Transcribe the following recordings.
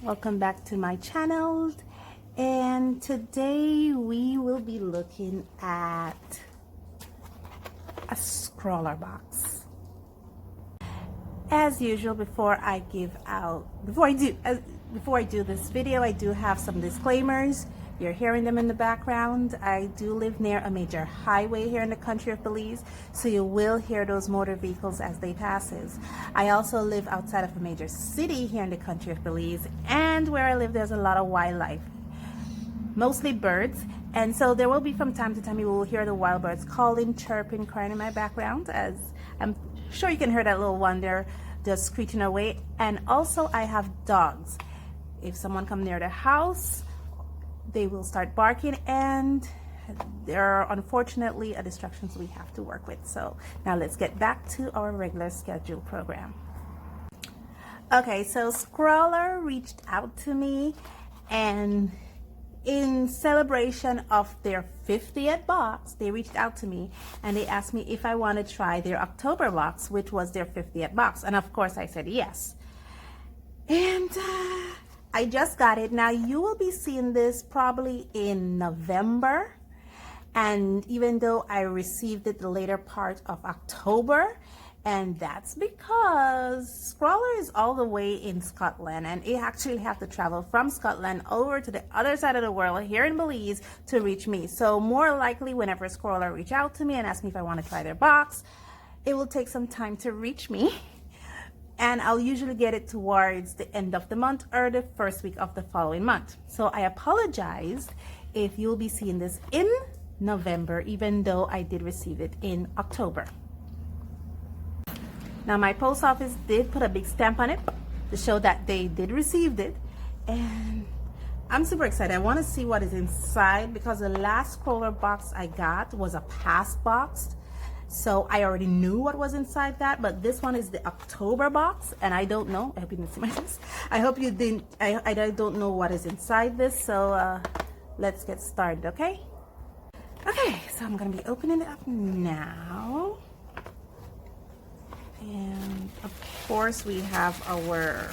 Welcome back to my channel, and today we will be looking at a Scrawlrbox. As usual, before I do this video, I do have some disclaimers. You're hearing them in the background. I do live near a major highway here in the country of Belize, so you will hear those motor vehicles as they passes. I also live outside of a major city here in the country of Belize, and where I live there's a lot of wildlife, mostly birds, and so there will be from time to time you will hear the wild birds calling, chirping, crying in my background, as I'm sure you can hear that little one there just screeching away. And also I have dogs. If someone come near the house, they will start barking, and there are unfortunately a distractions we have to work with. So now let's get back to our regular schedule program. Okay, so Scrawlr reached out to me, and in celebration of their 50th box, they reached out to me and they asked me if I want to try their October box, which was their 50th box. And of course I said yes. And I just got it. Now you will be seeing this probably in November, and even though I received it the later part of October, and that's because Scrawlr is all the way in Scotland, and it actually have to travel from Scotland over to the other side of the world here in Belize to reach me. So more likely whenever Scrawlr reach out to me and ask me if I want to try their box, it will take some time to reach me. And I'll usually get it towards the end of the month or the first week of the following month. So I apologize if you'll be seeing this in November, even though I did receive it in October. Now my post office did put a big stamp on it to show that they did receive it, and I'm super excited. I want to see what is inside, because the last Scrawlr box I got was a pass box. So I already knew what was inside that, but this one is the October box, and I don't know. I hope you didn't see my face. I hope you didn't. I don't know what is inside this. So let's get started, okay? Okay, so I'm gonna be opening it up now, and of course we have our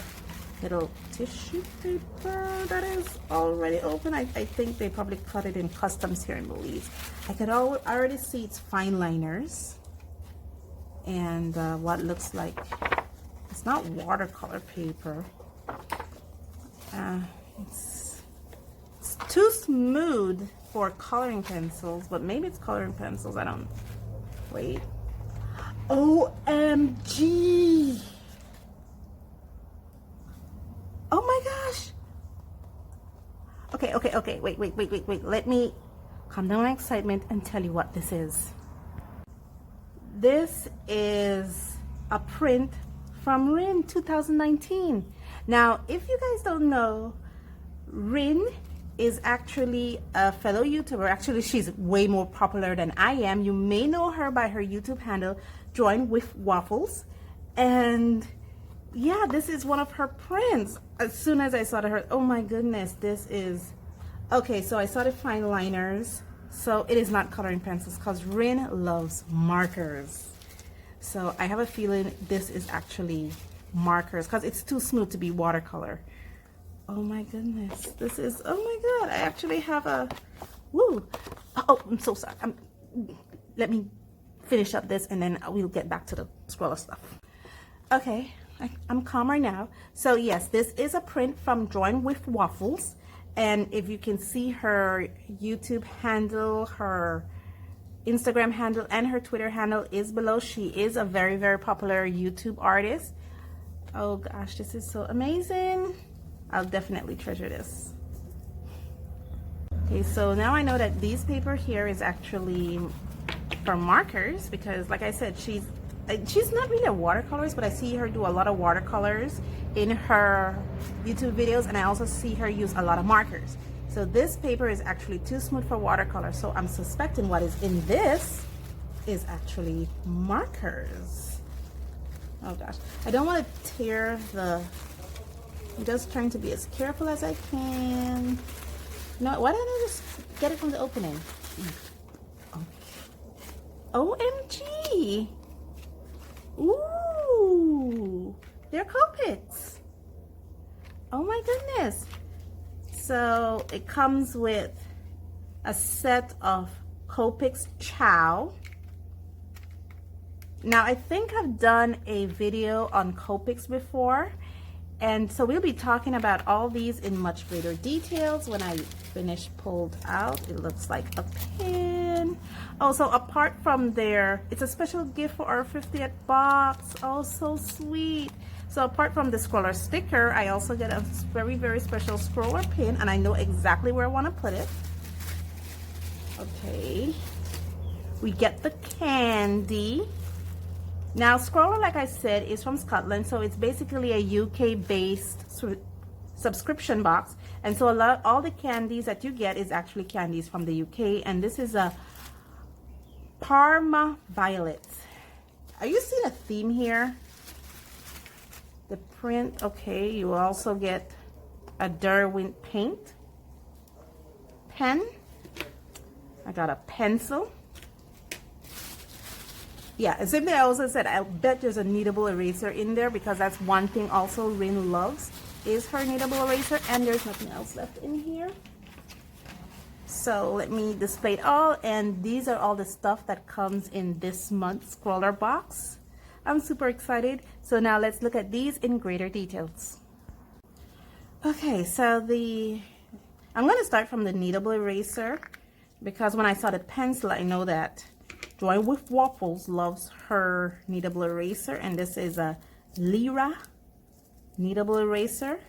little tissue paper that is already open. I think they probably cut it in customs here in Belize. I could already see its fine liners and what looks like, it's not watercolor paper. It's too smooth for coloring pencils, but maybe it's coloring pencils. I don't, wait. OMG! Oh my gosh. Okay. Wait. Let me calm down my excitement and tell you what this is. This is a print from Rin 2019. Now, if you guys don't know, Rin is actually a fellow YouTuber. Actually, she's way more popular than I am. You may know her by her YouTube handle, Drawing with Waffles. And yeah, this is one of her prints. As soon as I saw her, oh my goodness, this is, okay, so I saw the fine liners. So it is not coloring pencils, because Rin loves markers. So I have a feeling this is actually markers, because it's too smooth to be watercolor. Oh my goodness, this is, oh my God, I actually have a, woo. Oh, I'm so sorry. Let me finish up this and then we'll get back to the Scrawlr stuff. Okay. I'm calmer now. So yes, this is a print from Drawing with Waffles, and if you can see her YouTube handle, her Instagram handle, and her Twitter handle is below. She is a very, very popular YouTube artist. Oh gosh, this is so amazing. I'll definitely treasure this. Okay, so now I know that these paper here is actually for markers, because like I said, she's not really a watercolorist, but I see her do a lot of watercolors in her YouTube videos, and I also see her use a lot of markers. So this paper is actually too smooth for watercolor, so I'm suspecting what is in this is actually markers. Oh gosh, I don't want to tear the, I'm just trying to be as careful as I can. No, why don't I just get it from the opening? Okay. OMG! Ooh, they're Copics. Oh my goodness. So it comes with a set of Copics Chow. Now I think I've done a video on Copics before, and so we'll be talking about all these in much greater details when I finish pulled out. It looks like a pin. Oh, so apart from there, it's a special gift for our 50th box. Oh, so sweet. So apart from the scroller sticker, I also get a very, very special scroller pin, and I know exactly where I want to put it. Okay. We get the candy. Now, Scrawler, like I said, is from Scotland, so it's basically a UK-based subscription box. And so all the candies that you get is actually candies from the UK. And this is a Parma Violet. Are you seeing a theme here? The print, okay. You also get a Derwent paint pen. I got a pencil. Yeah, and same thing I also said, I bet there's a kneadable eraser in there, because that's one thing also Rin loves is her kneadable eraser, and there's nothing else left in here. So let me display it all, and these are all the stuff that comes in this month's Scrawlrbox. I'm super excited. So now let's look at these in greater details. Okay, so I'm going to start from the kneadable eraser, because when I saw the pencil, I know that Joy with Waffles loves her kneadable eraser, and this is a Lyra kneadable eraser.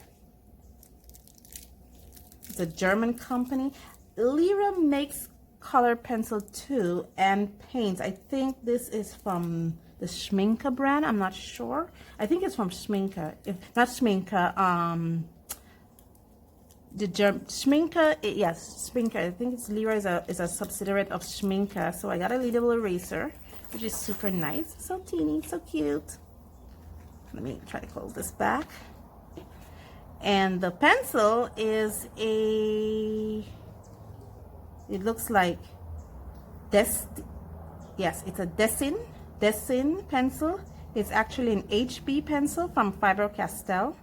It's a German company. Lyra makes color pencil too, and paints. I think this is from the Schminke brand. I'm not sure. I think it's from Schminke. If not Schminke, Schminke, yes, Schminke. I think it's Lyra is a subsidiary of Schminke. So I got a kneadable eraser, which is super nice. So teeny, so cute. Let me try to close this back. And the pencil is it looks like yes, it's a Dessin pencil. It's actually an HB pencil from Faber-Castell.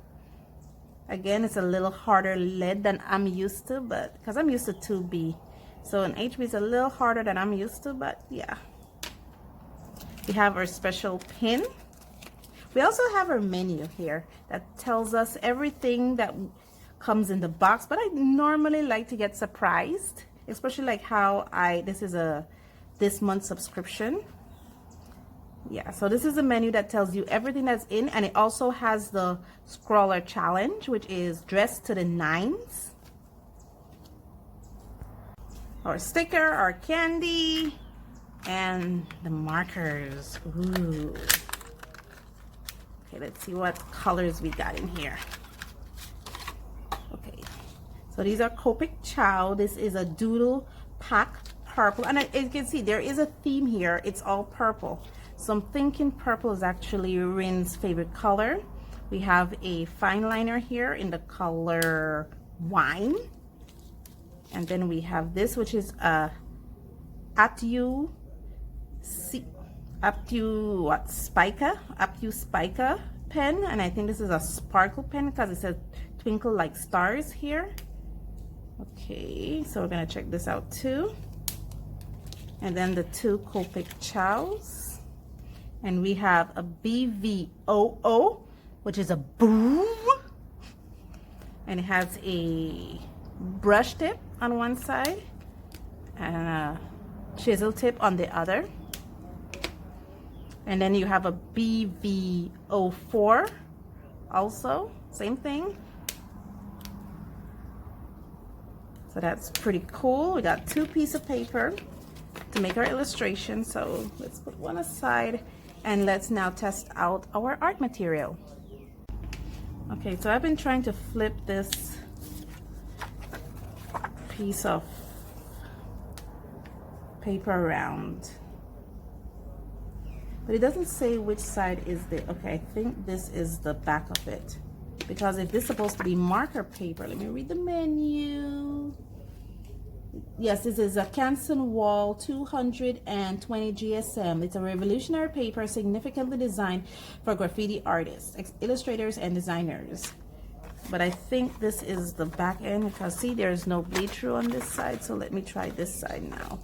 Again, it's a little harder lead than I'm used to, but because I'm used to 2B. So an HB is a little harder than I'm used to, but yeah. We have our special pin. We also have our menu here that tells us everything that comes in the box, but I normally like to get surprised, especially like how this is this month's subscription. Yeah, so this is a menu that tells you everything that's in, and it also has the Scrawler Challenge, which is dressed to the nines. Our sticker, our candy, and the markers. Ooh. Okay, let's see what colors we got in here. Okay, so these are Copic Chow. This is a Doodle Pack Purple, and as you can see, there is a theme here. It's all purple. So I'm thinking purple is actually Rin's favorite color. We have a fine liner here in the color wine. And then we have this, which is a Aptu Spica pen. And I think this is a sparkle pen because it says twinkle like stars here. Okay, so we're gonna check this out too. And then the two Copic Chows. And we have a BVOO, which is a broom. And it has a brush tip on one side and a chisel tip on the other. And then you have a BVO4 also, same thing. So that's pretty cool. We got 2 pieces of paper to make our illustration. So let's put one aside. And let's now test out our art material. Okay, so I've been trying to flip this piece of paper around, but it doesn't say which side is the, okay, I think this is the back of it, because if this is supposed to be marker paper, let me read the menu. Yes, this is a Canson Wall 220 GSM. It's a revolutionary paper significantly designed for graffiti artists, illustrators, and designers. but I think this is the back end because see there's no bleed through on this side. So let me try this side now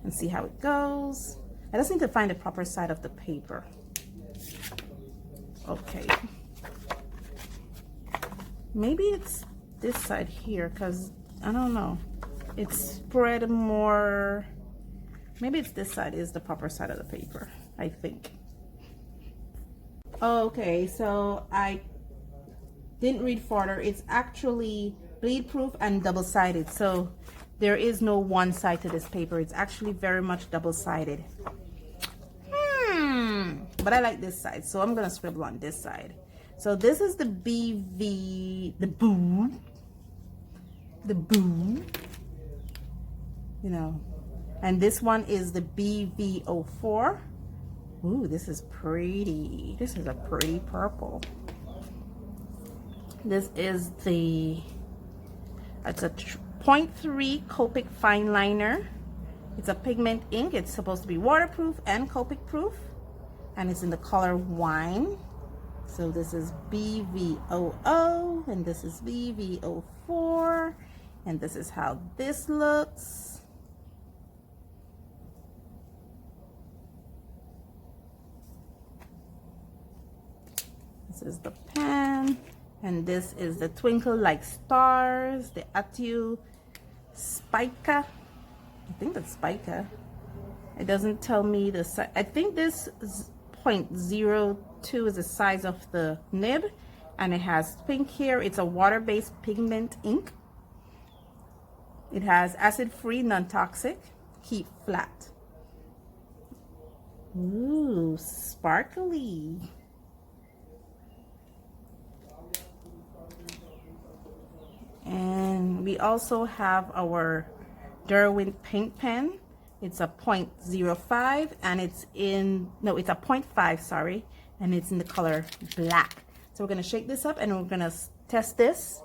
and see how it goes. I just need to find the proper side of the paper. Okay, maybe it's this side here because I don't know, it's spread more. Maybe it's this side is the proper side of the paper, I think. Okay, so I didn't read further. It's actually bleed proof and double-sided, so there is no one side to this paper. It's actually very much double-sided. But I like this side, so I'm gonna scribble on this side. So this is the BV, the boo, you know, and this one is the BV04. Ooh, this is pretty. This is a pretty purple. This is the, it's a 0.3 Copic fine liner. It's a pigment ink. It's supposed to be waterproof and Copic proof, and it's in the color wine. So this is BV00 and this is BV04, and this is how this looks. This is the pen, and this is the Twinkle Like Stars, the Atu Spica. I think that's Spica. It doesn't tell me the size. I think this is 0.02 is the size of the nib, and it has pink here. It's a water-based pigment ink. It has acid-free, non-toxic, keep flat. Ooh, sparkly. And we also have our Derwent paint pen. It's a 0.05 and it's in, no, it's a 0.5, sorry, and it's in the color black. So we're gonna shake this up and we're gonna test this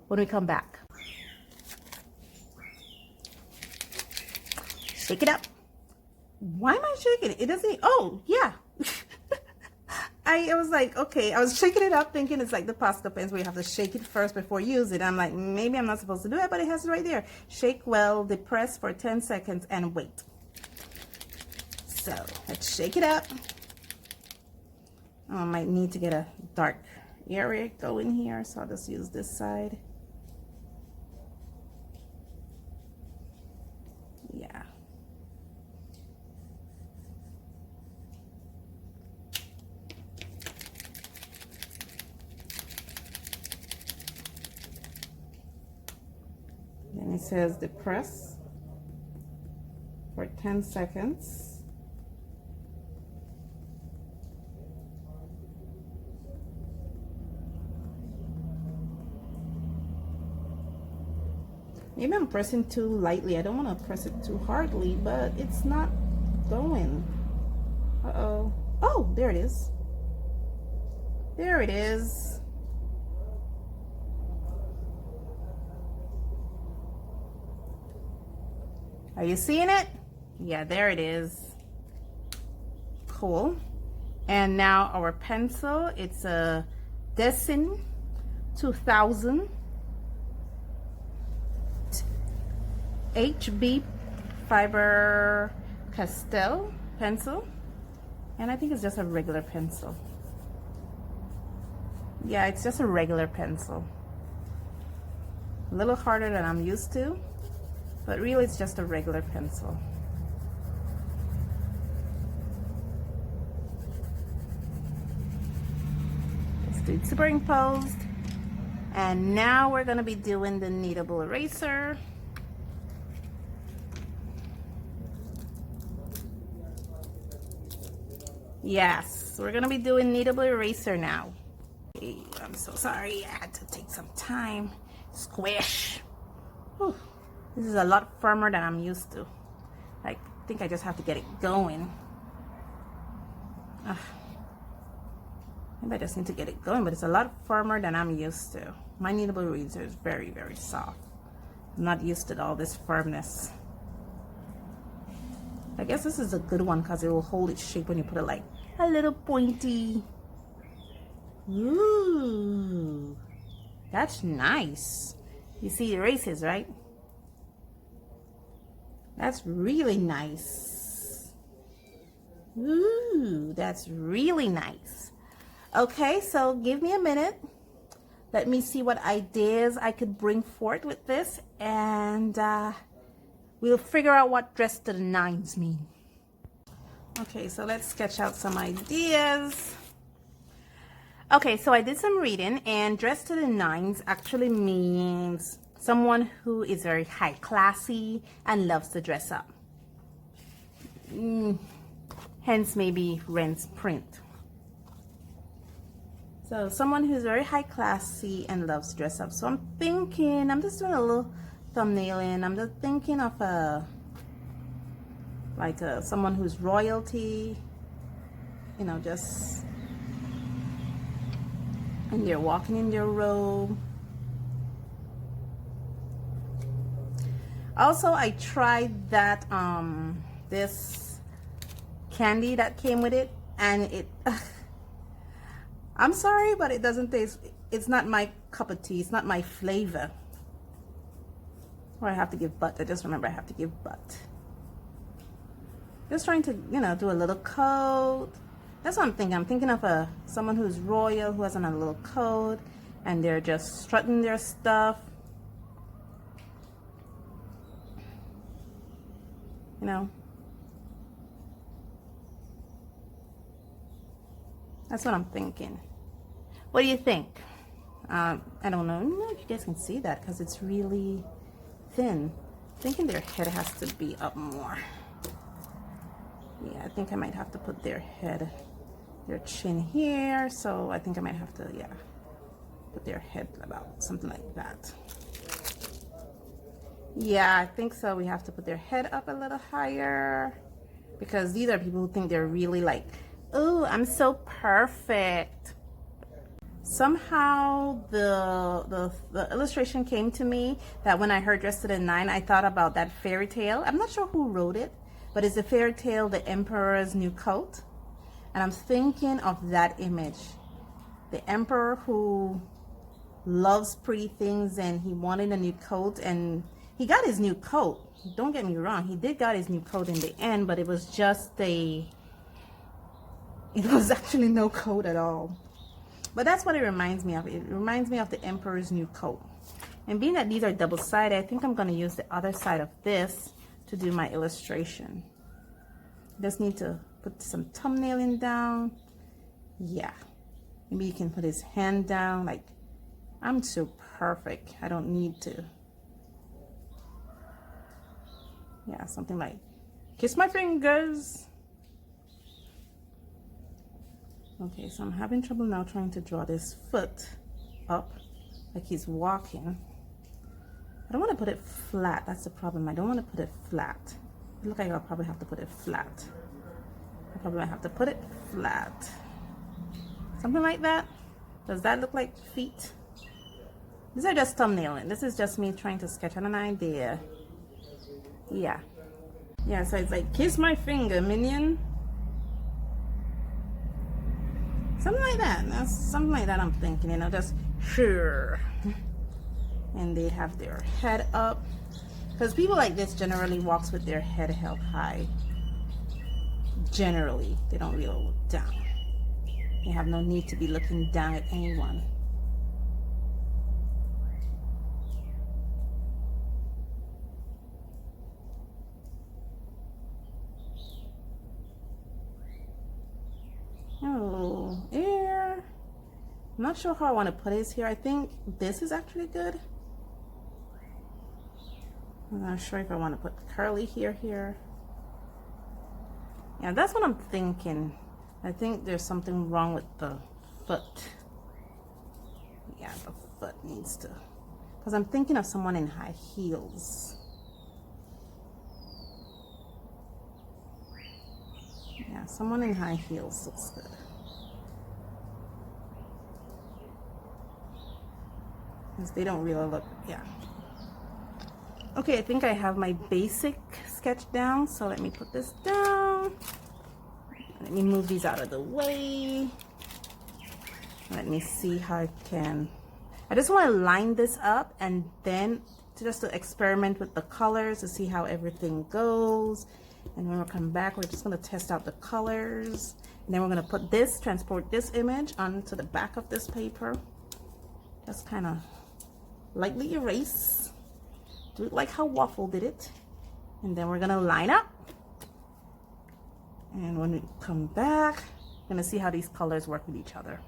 when we come back. Shake it up. Why am I shaking it? It doesn't, oh, yeah. I was like, okay, I was shaking it up thinking it's like the Posca pens where you have to shake it first before you use it. I'm like, maybe I'm not supposed to do it, but it has it right there. Shake well, depress for 10 seconds and wait. So let's shake it up. Oh, I might need to get a dark area going here, so I'll just use this side. Yeah. Then it says depress for 10 seconds. Maybe I'm pressing too lightly. I don't want to press it too hardly, but it's not going. Uh-oh. Oh, there it is. There it is. Are you seeing it? Yeah, there it is. Cool. And now our pencil, it's a Desin 2000 HB Fiber Pastel pencil. And I think it's just a regular pencil. Yeah, it's just a regular pencil. A little harder than I'm used to, but really it's just a regular pencil. Let's do it superimposed. And now we're gonna be doing the kneadable eraser. Yes, we're gonna be doing kneadable eraser now. I'm so sorry, I had to take some time. Squish. Whew. This is a lot firmer than I'm used to. I think I just have to get it going. Maybe I just need to get it going, but it's a lot firmer than I'm used to. My kneadable eraser is very, very soft. I'm not used to all this firmness. I guess this is a good one because it will hold its shape when you put it like a little pointy. Ooh. That's nice. You see erases, right? That's really nice. Ooh, that's really nice. Okay, so give me a minute. Let me see what ideas I could bring forth with this, and we'll figure out what dress to the nines mean. Okay, so let's sketch out some ideas. Okay, so I did some reading, and dress to the nines actually means someone who is very high classy and loves to dress up. Hence maybe Ren's print. So someone who's very high classy and loves to dress up. So I'm thinking, I'm just doing a little thumbnailing. I'm just thinking of someone who's royalty, you know, just, and they're walking in their robe. Also, I tried that this candy that came with it, and it I'm sorry, but it doesn't taste, it's not my cup of tea, it's not my flavor. Or I have to give butt. I just remember I have to give butt. Just trying to, you know, do a little coat. That's what I'm thinking. I'm thinking of someone who's royal, who has on a little coat, and they're just strutting their stuff. You know? That's what I'm thinking. What do you think? I don't know. I don't know if you guys can see that because it's really thin. I'm thinking their head has to be up more. Yeah, I think I might have to put their head, their chin here. So I think I might have to, yeah, put their head about something like that. Yeah, I think so. We have to put their head up a little higher because these are people who think they're really like, oh, I'm so perfect. Somehow the illustration came to me that when I heard Dressed to the Nine, I thought about that fairy tale. I'm not sure who wrote it, but it's the fairy tale, The Emperor's New Coat. And I'm thinking of that image. The emperor who loves pretty things and he wanted a new coat, and he got his new coat. Don't get me wrong, he did got his new coat in the end, but it was just it was actually no coat at all. But that's what it reminds me of. It reminds me of the Emperor's New Coat. And being that these are double-sided, I think I'm going to use the other side of this to do my illustration. Just need to put some thumbnailing down. Yeah. Maybe you can put his hand down. Like, I'm so perfect. I don't need to. Yeah, something like, kiss my fingers. Okay, so I'm having trouble now trying to draw this foot up like he's walking. I don't want to put it flat. That's the problem. I don't want to put it flat. It looks like I'll probably have to put it flat. I probably have to put it flat. Something like that. Does that look like feet? These are just thumbnailing. This is just me trying to sketch on an idea. Yeah. Yeah, so it's like, kiss my finger, minion. Something like that. That's something like that I'm thinking, you know, just sure. And they have their head up. Because people like this generally walks with their head held high. Generally, they don't really look down. They have no need to be looking down at anyone. Oh, air. I'm not sure how I want to put his here. I think this is actually good. I'm not sure if I want to put curly here. Yeah, that's what I'm thinking. I think there's something wrong with the foot. Yeah, the foot needs to, because I'm thinking of someone in high heels. Yeah, someone in high heels looks good. Because they don't really look, yeah. Okay, I think I have my basic sketch down, so let me put this down. Let me move these out of the way. Let me see how I can. I just want to line this up and then just to experiment with the colors to see how everything goes. And when we come back, we're just going to test out the colors. And then we're going to put this, transport this image onto the back of this paper. Just kind of lightly erase. Do it like how Waffle did it. And then we're going to line up. And when we come back, we're going to see how these colors work with each other.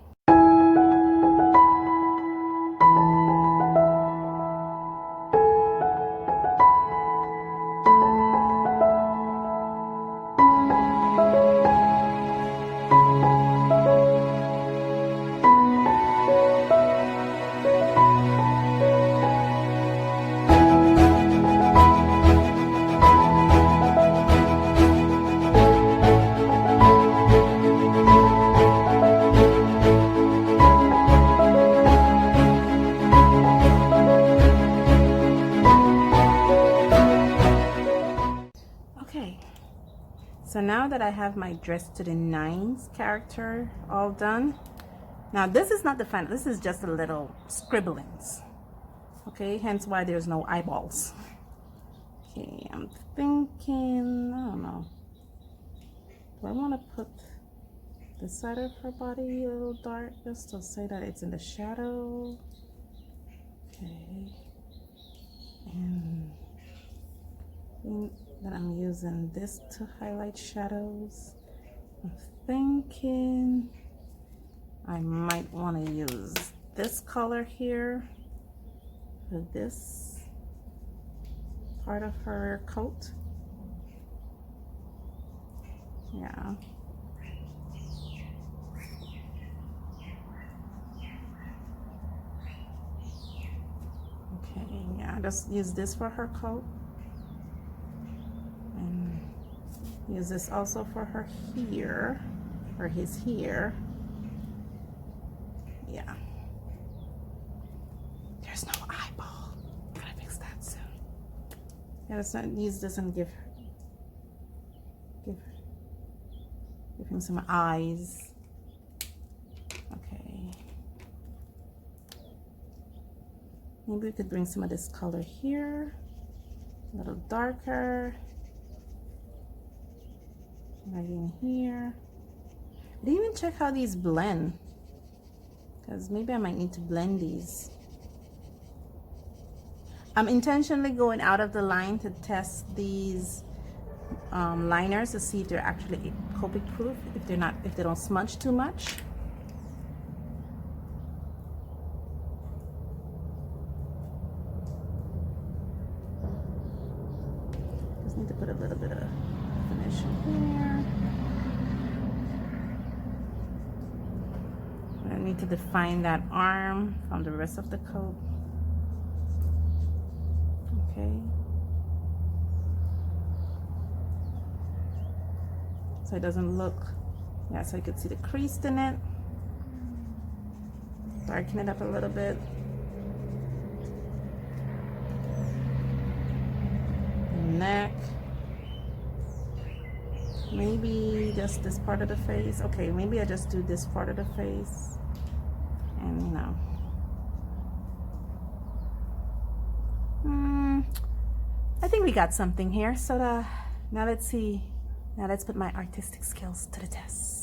So now that I have my dress to the nines character all done, now this is not the final, this is just a little scribblings. Okay, hence why there's no eyeballs. Okay, I'm thinking, I don't know. Do I want to put this side of her body a little dark just to say that it's in the shadow? Okay. And that I'm using this to highlight shadows. I'm thinking I might want to use this color here for this part of her coat. Yeah. Okay, yeah, just use this for her coat. Use this also for her here, or his here. Yeah. There's no eyeball. Gotta fix that soon. Yeah, let's not use this and give him some eyes. Okay. Maybe we could bring some of this color here, a little darker. Right in here. I didn't even check how these blend, because maybe I might need to blend these. I'm intentionally going out of the line to test these liners to see if they're actually Copic proof, if they don't smudge too much. Just need to put a little bit of finish in here. I need to define that arm from the rest of the coat. Okay. So it doesn't look, yeah, so you can see the crease in it. Darken it up a little bit. Neck. Maybe just this part of the face. Okay, maybe I just do this part of the face. And you know. I think we got something here. So now let's see. Now let's put my artistic skills to the test.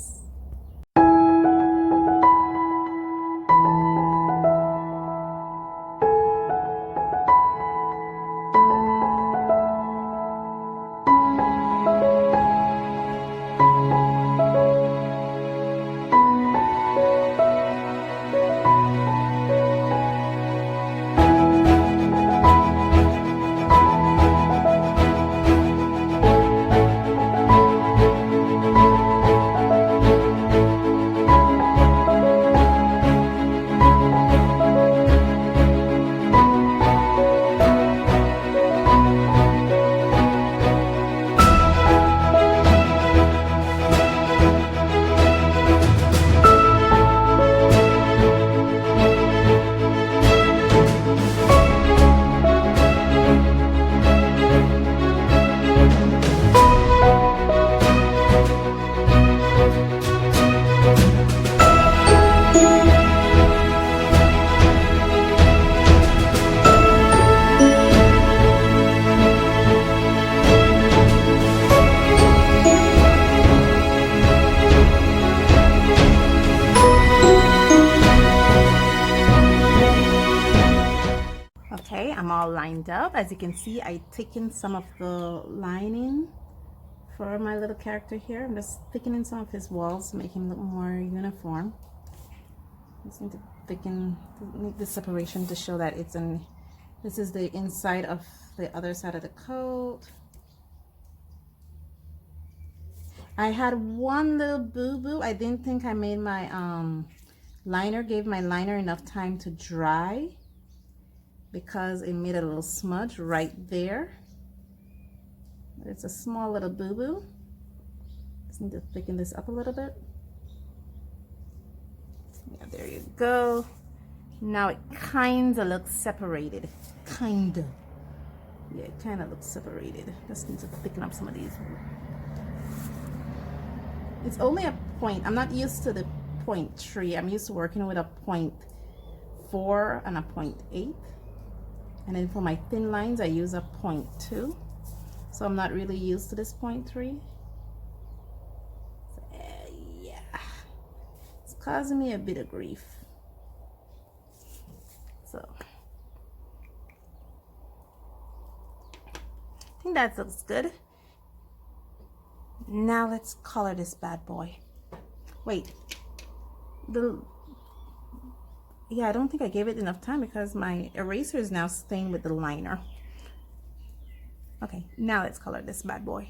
them all lined up. As you can see, I thickened some of the lining for my little character here. I'm just thickening some of his walls to make him look more uniform. Just need to thicken, make the separation to show that it's in, this is the inside of the other side of the coat. I had one little boo-boo. I didn't think I made my liner, gave my liner enough time to dry, because it made a little smudge right there. It's a small little boo-boo. Just need to thicken this up a little bit. Yeah, there you go. Now it kinda looks separated. Kinda. Yeah, it kinda looks separated. Just need to thicken up some of these. It's only a point. I'm not used to the 0.3. I'm used to working with a 0.4 and a 0.8. And then for my thin lines, I use a 0.2. So I'm not really used to this 0.3. So, yeah. It's causing me a bit of grief. So I think that looks good. Now let's color this bad boy. Wait. Yeah, I don't think I gave it enough time because my eraser is now staying with the liner. Okay, now let's color this bad boy.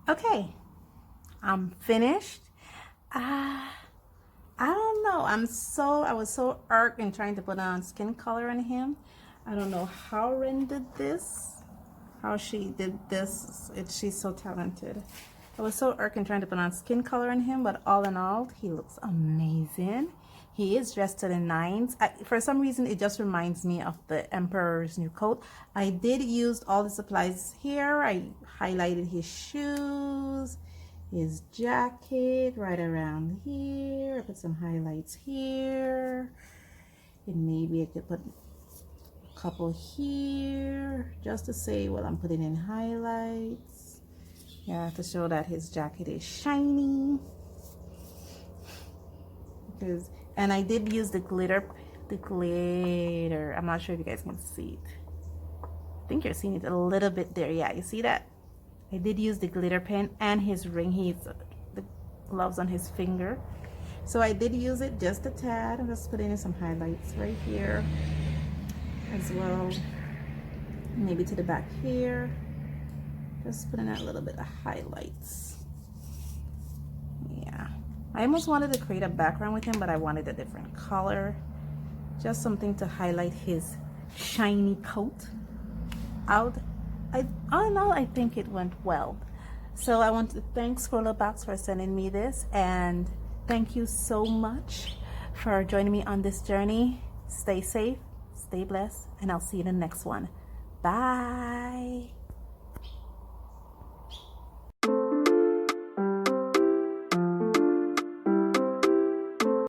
Okay, I'm finished. I don't know. I was so irked in trying to put on skin color on him. I don't know how Ren did this, how she did this. She's so talented. I was so irked in trying to put on skin color on him, but all in all, he looks amazing. He is dressed to the nines. For some reason, it just reminds me of the Emperor's New Coat. I did use all the supplies here. I highlighted his shoes, his jacket right around here. I put some highlights here. And maybe I could put a couple here just to say, well, I'm putting in highlights. Yeah, to show that his jacket is shiny. And I did use the glitter. I'm not sure if you guys can see it. I think you're seeing it a little bit there. Yeah, you see that? I did use the glitter pen and his ring. He's the gloves on his finger. So I did use it just a tad. I'm just putting in some highlights right here as well. Maybe to the back here. Just putting out a little bit of highlights. Yeah. I almost wanted to create a background with him, but I wanted a different color. Just something to highlight his shiny coat out. All in all, I think it went well. So I want to thank Scrawlrbox for sending me this, and thank you so much for joining me on this journey. Stay safe, stay stay blessed, and I'll see you in the next one. Bye.